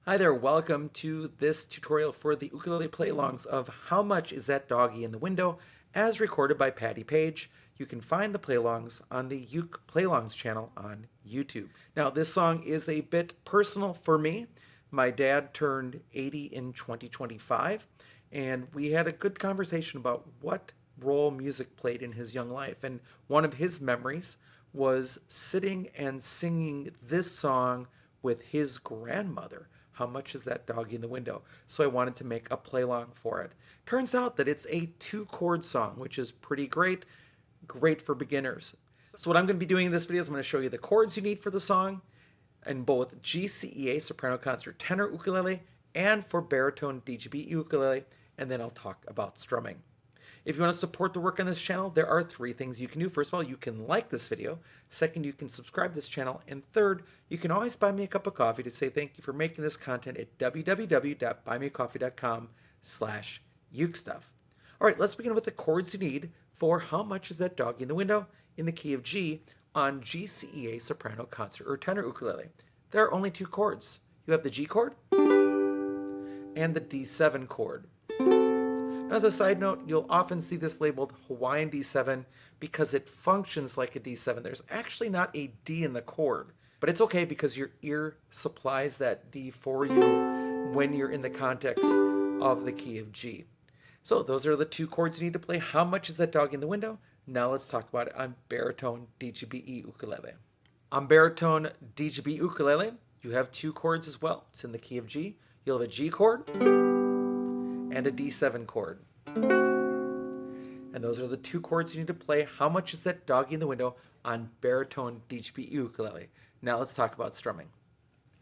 Hi there, welcome to this tutorial for the ukulele play-alongs of How Much Is That Doggie in the Window, as recorded by Patti Page. You can find the play-alongs on the Uke Play-alongs channel on YouTube. Now, this song is a bit personal for me. My dad turned 80 in 2025, and we had a good conversation about what role music played in his young life. And one of his memories was sitting and singing this song with his grandmother. How Much Is That Doggie in the Window? So I wanted to make a play-along for it. Turns out that it's a two-chord song, which is pretty great, great for beginners. So what I'm going to be doing in this video is I'm going to show you the chords you need for the song in both GCEA soprano concert tenor ukulele and for baritone DGBE ukulele, and then I'll talk about strumming. If you want to support the work on this channel, there are three things you can do. First of all, you can like this video. Second, you can subscribe to this channel. And third, you can always buy me a cup of coffee to say thank you for making this content at www.buymeacoffee.com/UkeStuff. All right, let's begin with the chords you need for How Much Is That Doggie in the Window in the key of G on GCEA soprano concert or tenor ukulele. There are only two chords. You have the G chord and the D7 chord. As a side note, you'll often see this labeled Hawaiian D7 because it functions like a D7. There's actually not a D in the chord, but it's okay because your ear supplies that D for you when you're in the context of the key of G. So those are the two chords you need to play. How Much Is That Doggie in the Window? Now let's talk about it on baritone DGBE ukulele. On baritone DGBE ukulele, you have two chords as well. It's in the key of G. You'll have a G chord and a D7 chord. And those are the two chords you need to play. How Much Is That Doggie in the Window on baritone DGBE ukulele? Now let's talk about strumming.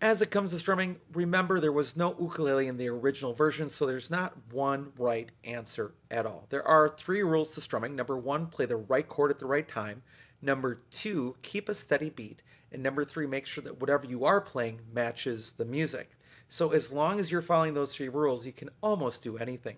As it comes to strumming, remember there was no ukulele in the original version, so there's not one right answer at all. There are three rules to strumming. Number one, play the right chord at the right time. Number two, keep a steady beat. And number three, make sure that whatever you are playing matches the music. So as long as you're following those three rules, you can almost do anything.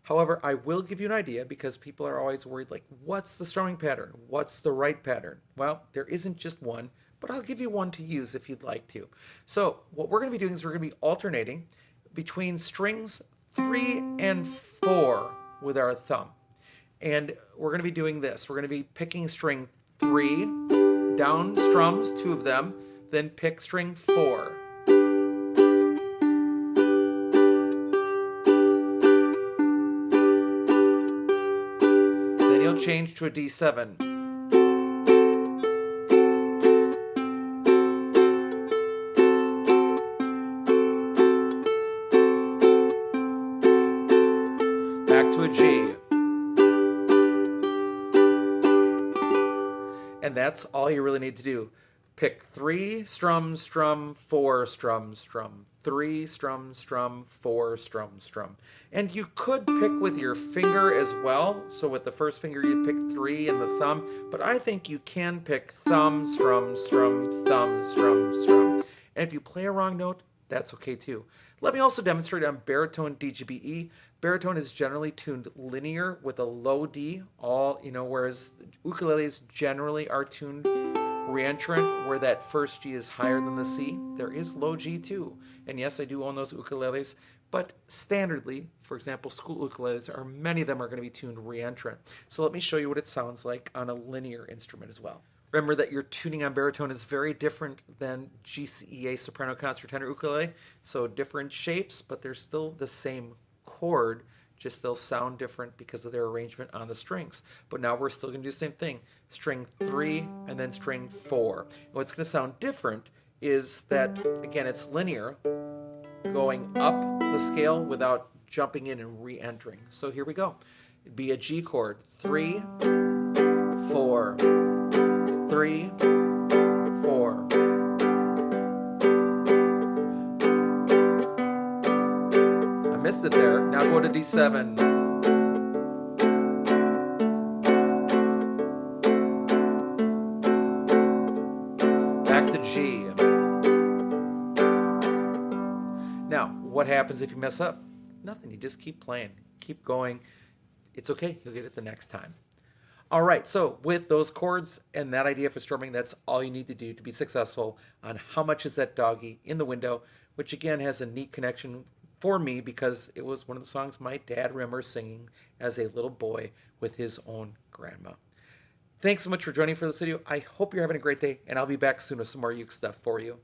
However, I will give you an idea because people are always worried, like, what's the strumming pattern? What's the right pattern? Well, there isn't just one, but I'll give you one to use if you'd like to. So what we're going to be doing is we're going to be alternating between strings 3 and 4 with our thumb. And we're going to be doing this. We're going to be picking string 3, down strums, 2 of them, then pick string 4. Change to a D7. Back to a G. And that's all you really need to do. Pick 3, strum, strum, 4, strum, strum, 3, strum, strum, 4, strum, strum. And you could pick with your finger as well. So with the first finger, you'd pick 3 and the thumb. But I think you can pick thumb, strum, strum, thumb, strum, strum. And if you play a wrong note, that's okay too. Let me also demonstrate on baritone DGBE. Baritone is generally tuned linear with a low D, whereas ukuleles generally are tuned reentrant, where that first G is higher than the C. There is low G too. And yes, I do own those ukuleles, but standardly, for example, school ukuleles, many of them are going to be tuned reentrant. So let me show you what it sounds like on a linear instrument as well. Remember that your tuning on baritone is very different than GCEA soprano concert tenor ukulele. So different shapes, but they're still the same chord, just they'll sound different because of their arrangement on the strings. But now we're still going to do the same thing. String 3 and then string 4. And what's going to sound different is that, again, it's linear, going up the scale without jumping in and re-entering. So here we go. It'd be a G chord. 3, 4, 3, 4. I missed it there. Now go to D7. G. Now, what happens if you mess up? Nothing. You just keep playing. Keep going. It's okay. You'll get it the next time. All right, so with those chords and that idea for strumming, that's all you need to do to be successful on How Much Is That Doggie in the Window which again has a neat connection for me because it was one of the songs my dad remembers singing as a little boy with his own grandma. Thanks so much for joining for this video. I hope you're having a great day, and I'll be back soon with some more Uke stuff for you.